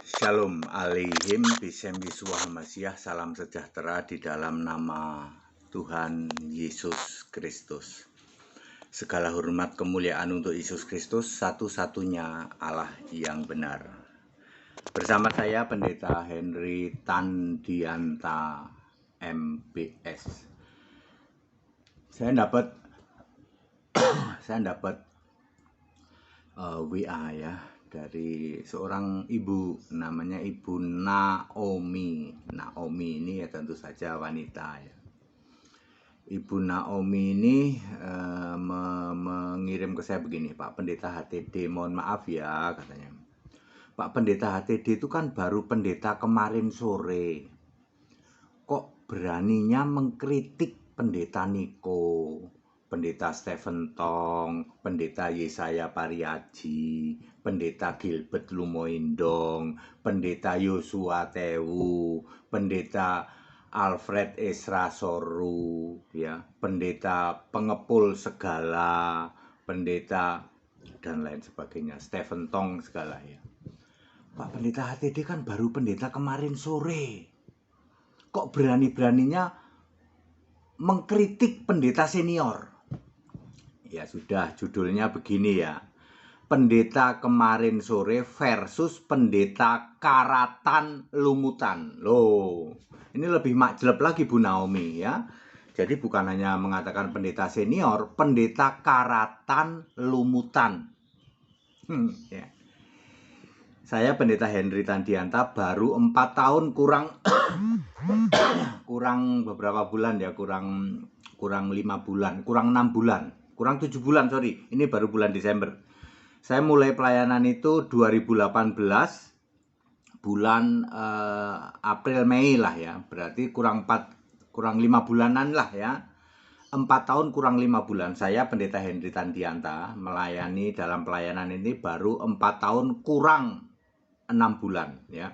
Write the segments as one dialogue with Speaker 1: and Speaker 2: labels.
Speaker 1: Shalom aleihim bisem Yeshua Hamasiah. Salam sejahtera di dalam nama Tuhan Yesus Kristus. Segala hormat kemuliaan untuk Yesus Kristus, satu-satunya Allah yang benar. Bersama saya Pendeta Henry Tandianta MBS. Saya dapat WA ya dari seorang ibu, namanya Ibu Naomi. Naomi ini ya tentu saja wanita ya. Ibu Naomi ini mengirim ke saya begini, Pak Pendeta HTD, mohon maaf ya katanya. Pak Pendeta HTD itu kan baru pendeta kemarin sore. Kok beraninya mengkritik Pendeta Niko, Pendeta Stephen Tong, Pendeta Yesaya Pariaji, Pendeta Gilbert Lumoindong, Pendeta Yosua Tewu, Pendeta Alfred Esra Soru, ya, Pendeta Pengepul Segala, Pendeta dan lain sebagainya, Stephen Tong segala ya. Pak Pendeta HTD kan baru pendeta kemarin sore. Kok berani-beraninya mengkritik pendeta senior? Ya sudah, judulnya begini ya. Pendeta kemarin sore versus pendeta karatan lumutan. Loh, ini lebih makjeleb lagi Bu Naomi ya. Jadi bukan hanya mengatakan pendeta senior, pendeta karatan lumutan. Ya. Saya Pendeta Henry Tandianta baru 4 tahun kurang beberapa bulan ya, kurang 5 bulan, kurang 6 bulan, kurang 7 bulan, sorry. Ini baru bulan Desember. Saya mulai pelayanan itu 2018 bulan April Mei lah ya. Berarti kurang 5 bulanan lah ya. 4 tahun kurang 5 bulan. Saya Pendeta Henry Tandianta melayani dalam pelayanan ini baru 4 tahun kurang 6 bulan ya.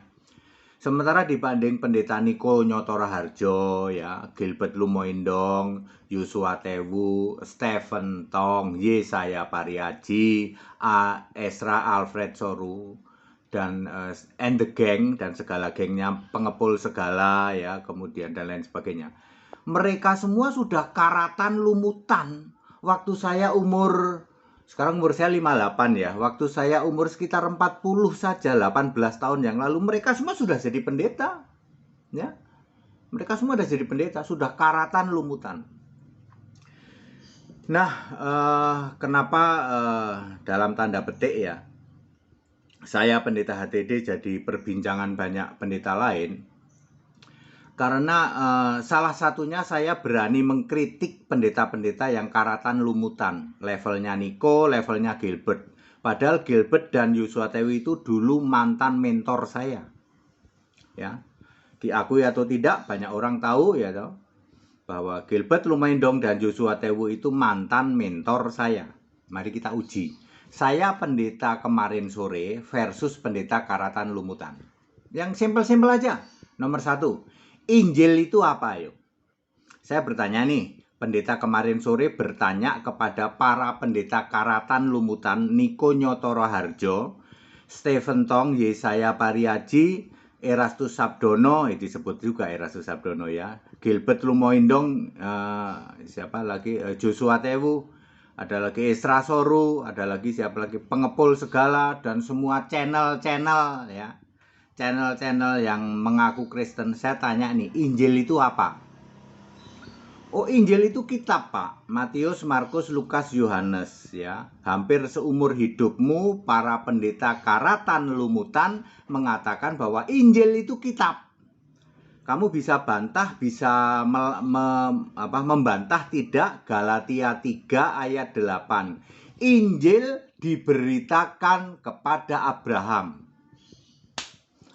Speaker 1: Sementara dibanding Pendeta Niko Nyotora Harjo ya, Gilbert Lumoindong, Yosua Tewu, Stephen Tong, Yesaya Pariaji, Esra Alfred Soru, dan and the gang dan segala gengnya, Pengepul Segala ya, kemudian dan lain sebagainya. Mereka semua sudah karatan lumutan. Waktu saya sekarang umur saya 58 ya. Waktu saya umur sekitar 40 saja, 18 tahun yang lalu, mereka semua sudah jadi pendeta. Ya. Mereka semua sudah jadi pendeta, sudah karatan lumutan. Nah, kenapa dalam tanda petik ya, saya Pendeta HTD jadi perbincangan banyak pendeta lain? Karena salah satunya saya berani mengkritik pendeta-pendeta yang karatan lumutan. Levelnya Niko, levelnya Gilbert. Padahal Gilbert dan Yosua Tewi itu dulu mantan mentor saya. Ya, diakui atau tidak, banyak orang tahu ya toh, bahwa Gilbert Lumoindong dan Yosua Tewu itu mantan mentor saya. Mari kita uji. Saya pendeta kemarin sore versus pendeta karatan lumutan. Yang simpel-simpel aja. Nomor 1. Injil itu apa yuk? Saya bertanya nih, pendeta kemarin sore bertanya kepada para pendeta karatan lumutan, Niko Nyotoro Harjo, Stephen Tong, Yesaya Pariaji, Erastus Sabdono, disebut juga Erastus Sabdono ya, Gilbert Lumoindong, siapa lagi, Joshua Tewu, ada lagi Esra Soru, ada lagi siapa lagi, Pengepul Segala, dan semua channel-channel ya. Channel-channel yang mengaku Kristen. Saya tanya nih, Injil itu apa? Oh, Injil itu kitab, Pak. Matius, Markus, Lukas, Yohanes ya. Hampir seumur hidupmu para pendeta karatan lumutan mengatakan bahwa Injil itu kitab. Kamu bisa bantah, bisa membantah tidak? Galatia 3 ayat 8. Injil diberitakan kepada Abraham.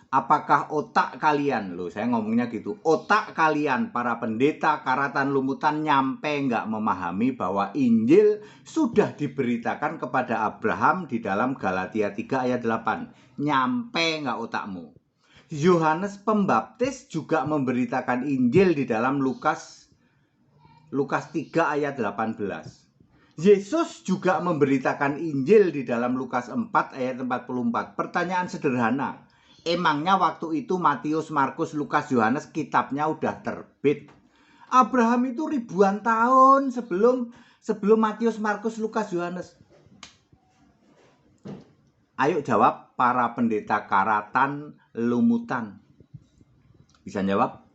Speaker 1: Apakah otak kalian, loh saya ngomongnya gitu, otak kalian para pendeta karatan lumutan nyampe nggak memahami bahwa Injil sudah diberitakan kepada Abraham di dalam Galatia 3 ayat 8? Nyampe nggak otakmu? Yohanes Pembaptis juga memberitakan Injil di dalam Lukas 3 ayat 18. Yesus juga memberitakan Injil di dalam Lukas 4 ayat 44. Pertanyaan sederhana, Emangnya waktu itu Matius, Markus, Lukas, Yohanes kitabnya udah terbit. Abraham itu ribuan tahun sebelum Matius, Markus, Lukas, Yohanes. Ayo jawab para pendeta karatan lumutan. Bisa jawab?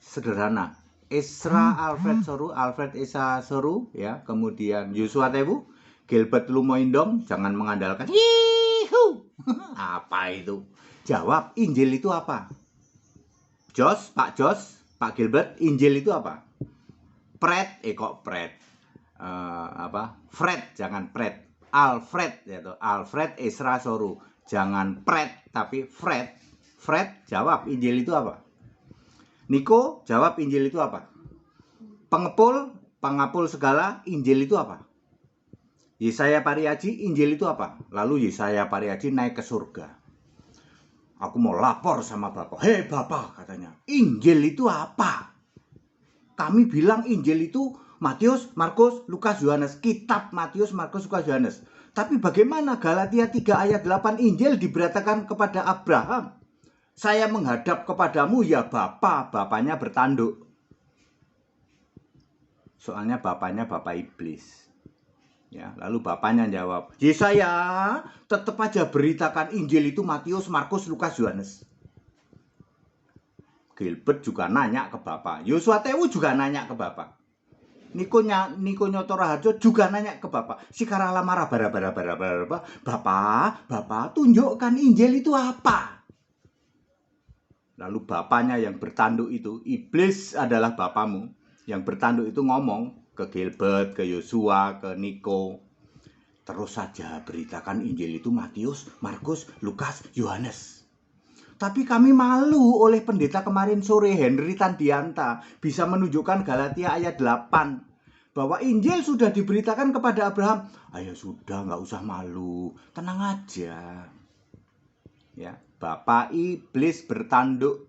Speaker 1: Sederhana. Esra Alfred Esa Soru ya, kemudian Yosua Tewu, Gilbert Lumoindong, jangan mengandalkan hihu. Apa itu? Jawab, Injil itu apa? Pak Gilbert, Injil itu apa? Fred, jangan Pret. Alfred Esra Soru. Jangan Pret, tapi Fred. Fred, jawab, Injil itu apa? Niko, jawab, Injil itu apa? Pengepul segala, Injil itu apa? Yesaya Pariaji, Injil itu apa? Lalu Yesaya Pariaji naik ke surga. Aku mau lapor sama Bapak. Hei Bapak, katanya, Injil itu apa? Kami bilang Injil itu Matius, Markus, Lukas, Yohanes. Kitab Matius, Markus, Lukas, Yohanes. Tapi bagaimana Galatia 3 ayat 8 Injil diberitakan kepada Abraham? Saya menghadap kepadamu ya Bapa, bapaknya bertanduk. Soalnya bapaknya bapak iblis. Ya, lalu bapaknya jawab, Yesaya, tetap aja beritakan Injil itu Matius, Markus, Lukas, Yohanes. Gilbert juga nanya ke bapak. Yosua Tewu juga nanya ke bapak. Niko Nyoto Raharjo juga nanya ke bapak. Si Karala marah bara. Bapak, tunjukkan Injil itu apa? Lalu bapaknya yang bertanduk itu, iblis adalah bapamu. Yang bertanduk itu ngomong ke Gilbert, ke Yosua, ke Niko. Terus saja beritakan Injil itu Matius, Markus, Lukas, Yohanes. Tapi kami malu oleh pendeta kemarin sore, Henry Tandianta, bisa menunjukkan Galatia ayat 8. Bahwa Injil sudah diberitakan kepada Abraham. Ayo sudah, nggak usah malu. Tenang aja. Ya, Bapak iblis bertanduk.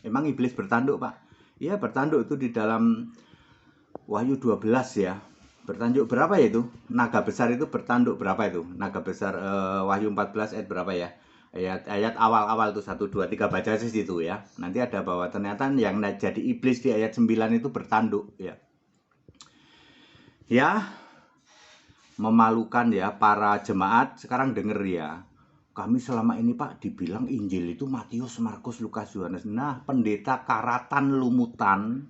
Speaker 1: Emang iblis bertanduk, Pak? Ya, bertanduk itu di dalam Wahyu 12 ya. Bertanduk berapa ya itu? Naga besar itu bertanduk berapa itu? Naga besar Wahyu 14 ayat berapa ya? Ayat awal-awal tuh 1, 2, 3 baca sih situ ya. Nanti ada bahwa ternyata yang jadi iblis di ayat 9 itu bertanduk ya. Ya, memalukan ya para jemaat. Sekarang denger ya. Kami selama ini Pak dibilang Injil itu Matius, Markus, Lukas, Yohanes. Nah, pendeta karatan lumutan,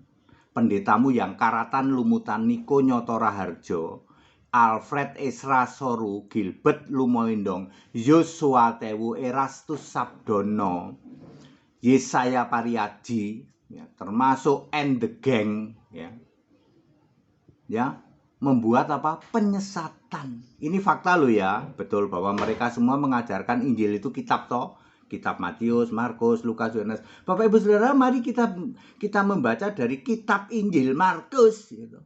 Speaker 1: pendetamu yang karatan lumutan Niko Nyoto Raharjo, Alfred Esra Soru, Gilbert Lumoindong, Yosua Tewu, Erastus Sabdono, Yesaya Pariaji, ya, termasuk and the gang, ya, membuat apa? Penyesatan. Ini fakta loh ya, betul bahwa mereka semua mengajarkan Injil itu kitab toh. Kitab Matius, Markus, Lukas, Yohanes. Bapak Ibu Saudara, mari kita membaca dari kitab Injil Markus gitu.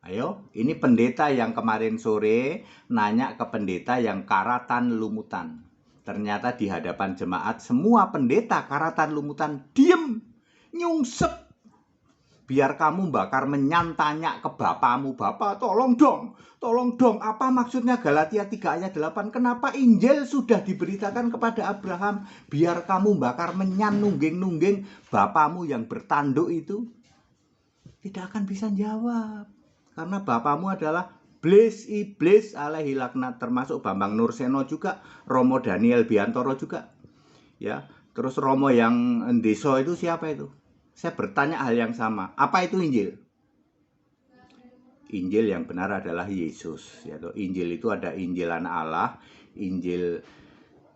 Speaker 1: Ayo, ini pendeta yang kemarin sore nanya ke pendeta yang karatan lumutan. Ternyata di hadapan jemaat semua pendeta karatan lumutan diem, nyungsep. Biar kamu bakar menyan tanya ke bapamu, Bapak tolong dong, apa maksudnya Galatia 3 ayat 8? Kenapa Injil sudah diberitakan kepada Abraham? Biar kamu bakar menyan nungging-nungging bapamu yang bertanduk itu tidak akan bisa jawab. Karena bapamu adalah iblis alaihi laknat, termasuk Bambang Nurseno juga, Romo Daniel Biantoro juga. Ya, terus Romo yang Deso itu siapa itu? Saya bertanya hal yang sama. Apa itu Injil? Injil yang benar adalah Yesus. Yaitu Injil itu ada Injil anak Allah, Injil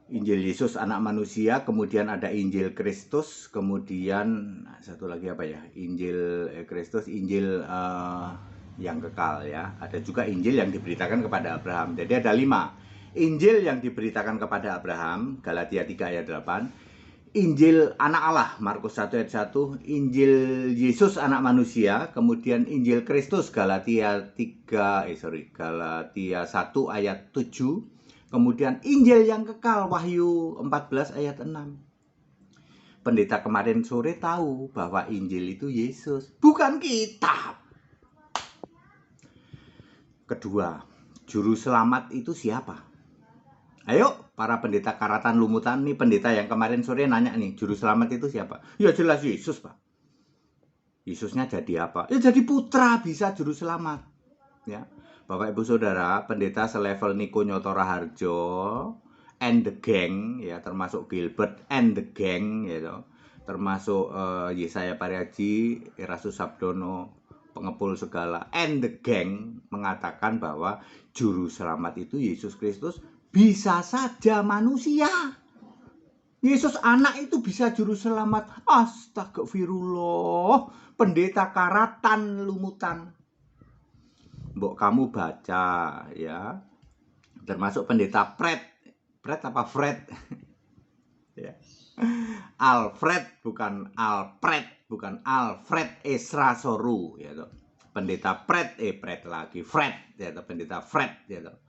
Speaker 1: Yesus anak manusia, kemudian ada Injil Kristus, kemudian satu lagi apa ya? Injil Kristus, Injil yang kekal ya. Ada juga Injil yang diberitakan kepada Abraham. Jadi ada 5. Injil yang diberitakan kepada Abraham, Galatia 3 ayat 8. Injil anak Allah, Markus 1 ayat 1, Injil Yesus anak manusia, kemudian Injil Kristus, Galatia 1 ayat 7, kemudian Injil yang kekal, Wahyu 14 ayat 6. Pendeta kemarin sore tahu bahwa Injil itu Yesus, bukan kitab. Kedua, juru selamat itu siapa? Ayo, para pendeta karatan lumutan nih, pendeta yang kemarin sore nanya nih, juru selamat itu siapa? Ya jelas Yesus, Pak. Yesusnya jadi apa? Ya jadi putra, bisa juru selamat. Ya, Bapak Ibu Saudara, pendeta selevel Niko Nyoto Raharjo and the gang, ya, termasuk Gilbert and the gang, ya, termasuk Yesaya Pariaji, Erastus Sabdono, pengepul segala, and the gang mengatakan bahwa juru selamat itu Yesus Kristus, bisa saja manusia. Yesus anak itu bisa juru selamat. Astagfirullah, pendeta karatan lumutan. Mbok kamu baca ya, termasuk pendeta Fred apa Fred? Ya. Alfred bukan Alfred, bukan Alfred Esra Soru, ya toh. Pendeta Fred lagi Fred, ya toh, pendeta Fred, ya toh.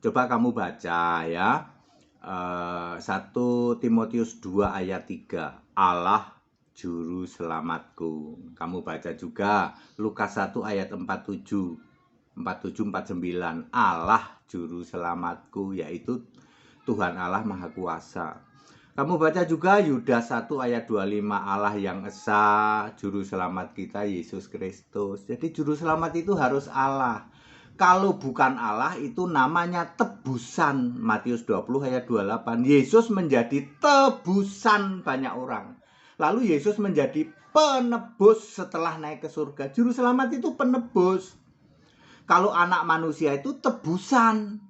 Speaker 1: Coba kamu baca ya, 1 Timotius 2 ayat 3, Allah juru selamatku. Kamu baca juga Lukas 1 ayat 47, 49, Allah juru selamatku, yaitu Tuhan Allah Maha Kuasa. Kamu baca juga Yudas 1 ayat 25, Allah yang esa, juru selamat kita Yesus Kristus. Jadi juru selamat itu harus Allah. Kalau bukan Allah itu namanya tebusan. Matius 20 ayat 28, Yesus menjadi tebusan banyak orang. Lalu Yesus menjadi penebus setelah naik ke surga. Juru selamat itu penebus. Kalau anak manusia itu tebusan.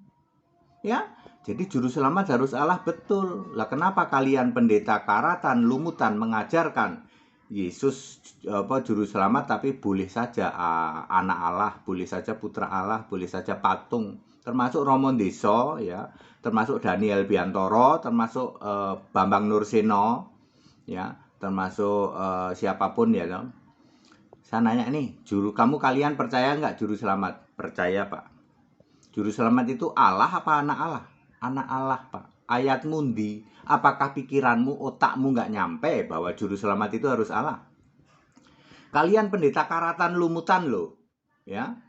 Speaker 1: Ya, jadi juru selamat harus Allah, betul. Lah kenapa kalian pendeta karatan lumutan mengajarkan Yesus juru selamat, tapi boleh saja anak Allah, boleh saja putra Allah, boleh saja patung, termasuk Romo Deso, ya, termasuk Daniel Biantoro, termasuk Bambang Nurseno, ya, termasuk siapapun, ya, dong. Saya nanya nih, kalian percaya nggak juru selamat? Percaya, Pak. Juru selamat itu Allah apa anak Allah? Anak Allah, Pak. Ayatmu ndi? Apakah pikiranmu, otakmu nggak nyampe bahwa juru selamat itu harus Allah? Kalian pendeta karatan lumutan loh, ya.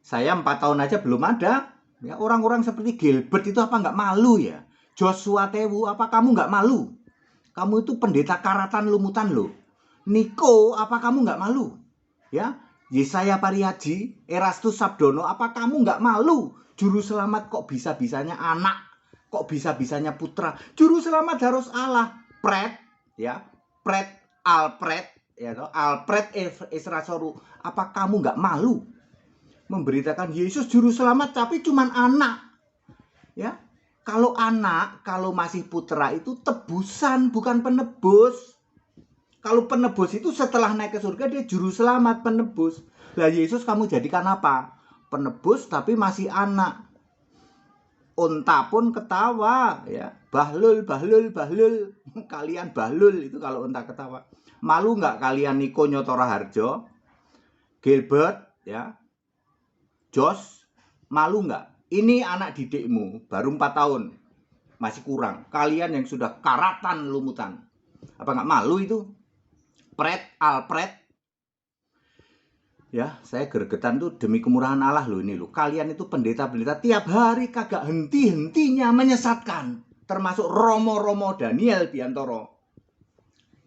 Speaker 1: Saya 4 tahun aja belum ada. Ya, orang-orang seperti Gilbert itu apa nggak malu ya? Joshua Tewu, apa kamu nggak malu? Kamu itu pendeta karatan lumutan loh. Niko, apa kamu nggak malu? Ya, Yesaya Pariaji, Erastus Sabdono, apa kamu nggak malu? Juru selamat kok bisa-bisanya anak, kok bisa-bisanya putra. Juru selamat harus Allah. Pret, ya, Alfred, ya, Alfred Esra Soru, apa kamu nggak malu memberitakan Yesus juru selamat tapi cuman anak? Ya, kalau anak, kalau masih putra itu tebusan, bukan penebus. Kalau penebus itu setelah naik ke surga dia juru selamat, penebus. Lah Yesus kamu jadikan apa? Penebus tapi masih anak. Unta pun ketawa, ya. Bahlul. Kalian bahlul itu kalau unta ketawa. Malu nggak kalian Niko Nyoto Raharjo, Gilbert, ya, Jos, malu nggak? Ini anak didikmu baru 4 tahun, masih kurang. Kalian yang sudah karatan lumutan, apa nggak malu itu? Alfred, ya, saya gregetan tuh demi kemurahan Allah loh ini loh. Kalian itu pendeta-pendeta tiap hari kagak henti-hentinya menyesatkan, termasuk Romo Daniel Biantoro,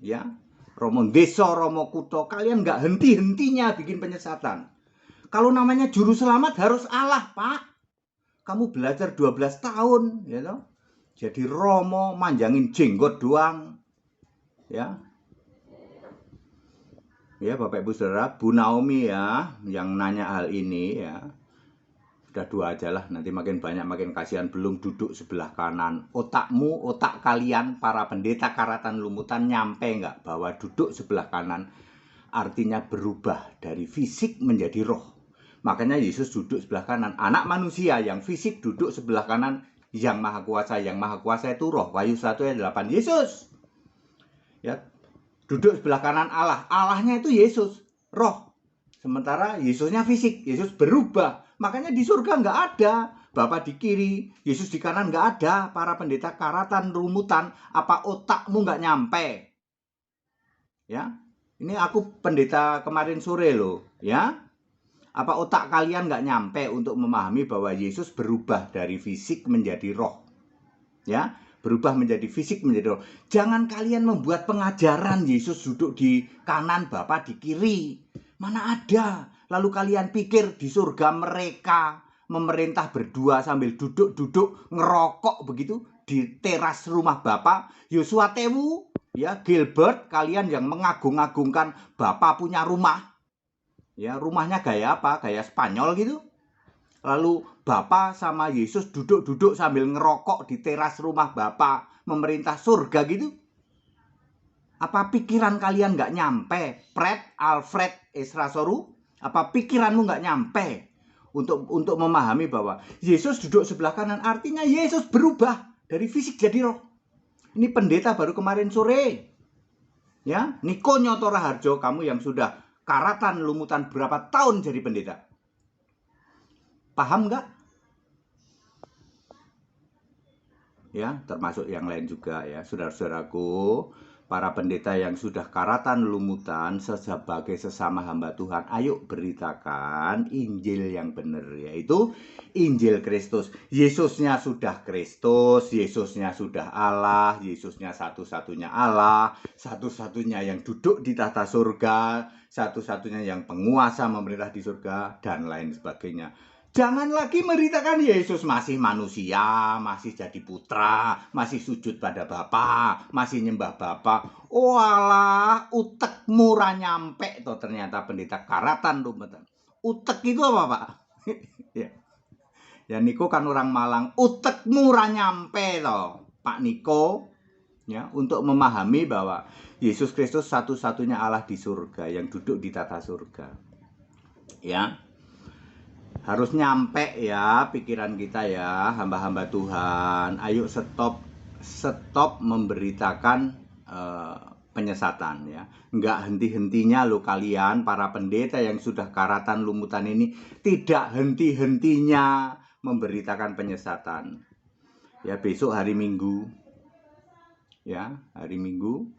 Speaker 1: ya, Romo Deso, Romo Kuto. Kalian nggak henti-hentinya bikin penyesatan. Kalau namanya juru selamat harus Allah, Pak. Kamu belajar 12 tahun, ya toh. Jadi Romo manjangin jenggot doang, ya. Ya, Bapak Ibu Saudara, Bu Naomi ya, yang nanya hal ini ya. Sudah 2 aja lah, nanti makin banyak makin kasihan. Belum duduk sebelah kanan. Otakmu, otak kalian, para pendeta karatan lumutan, nyampe nggak bahwa duduk sebelah kanan artinya berubah dari fisik menjadi roh. Makanya Yesus duduk sebelah kanan. Anak manusia yang fisik duduk sebelah kanan yang maha kuasa. Yang maha kuasa itu roh. Wahyu 1 ayat 8. Yesus, ya, duduk sebelah kanan Allah. Allahnya itu Yesus, roh. Sementara Yesusnya fisik. Yesus berubah. Makanya di surga nggak ada Bapa di kiri, Yesus di kanan, nggak ada. Para pendeta karatan rumutan, apa otakmu nggak nyampe? Ya, ini aku pendeta kemarin sore loh, ya. Apa otak kalian nggak nyampe untuk memahami bahwa Yesus berubah dari fisik menjadi roh? Ya, berubah menjadi fisik, menjadi roh. Jangan kalian membuat pengajaran Yesus duduk di kanan, Bapa di kiri. Mana ada. Lalu kalian pikir di surga mereka memerintah berdua sambil duduk-duduk ngerokok begitu di teras rumah Bapa. Yosua Tewu, ya, Gilbert, kalian yang mengagung-agungkan Bapa punya rumah. Ya, rumahnya gaya apa? Gaya Spanyol gitu. Lalu Bapa sama Yesus duduk-duduk sambil ngerokok di teras rumah Bapa memerintah surga gitu. Apa pikiran kalian nggak nyampe? Alfred Esrasoru? Apa pikiranmu nggak nyampe untuk memahami bahwa Yesus duduk sebelah kanan, artinya Yesus berubah dari fisik jadi roh. Ini pendeta baru kemarin sore. Ya, Niko Nyoto Raharjo, kamu yang sudah karatan lumutan berapa tahun jadi pendeta. Paham nggak? Ya, termasuk yang lain juga ya, saudara-saudaraku, para pendeta yang sudah karatan lumutan sebagai sesama hamba Tuhan, ayo beritakan Injil yang benar, yaitu Injil Kristus. Yesusnya sudah Kristus, Yesusnya sudah Allah, Yesusnya satu-satunya Allah, satu-satunya yang duduk di tahta surga, satu-satunya yang penguasa memerintah di surga, dan lain sebagainya. Jangan lagi memberitakan Yesus masih manusia, masih jadi putra, masih sujud pada Bapa, masih nyembah Bapa. Walah, utek murah nyampe toh ternyata pendeta karatan lumutan. Utek itu apa, Pak? Ya Niko kan orang Malang, utek murah nyampe toh, Pak Niko. Ya, untuk memahami bahwa Yesus Kristus satu-satunya Allah di surga yang duduk di tata surga. Ya. Harus nyampe ya pikiran kita ya, hamba-hamba Tuhan. Ayo stop memberitakan penyesatan ya. Enggak henti-hentinya lo kalian para pendeta yang sudah karatan lumutan ini, tidak henti-hentinya memberitakan penyesatan. Ya, besok hari Minggu. Ya, hari Minggu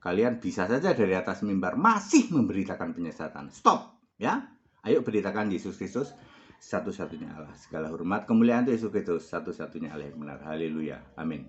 Speaker 1: kalian bisa saja dari atas mimbar masih memberitakan penyesatan. Stop ya. Ayo beritakan Yesus Kristus satu-satunya Allah. Segala hormat kemuliaan untuk Yesus Kristus, satu-satunya Allah yang benar. Haleluya. Amin.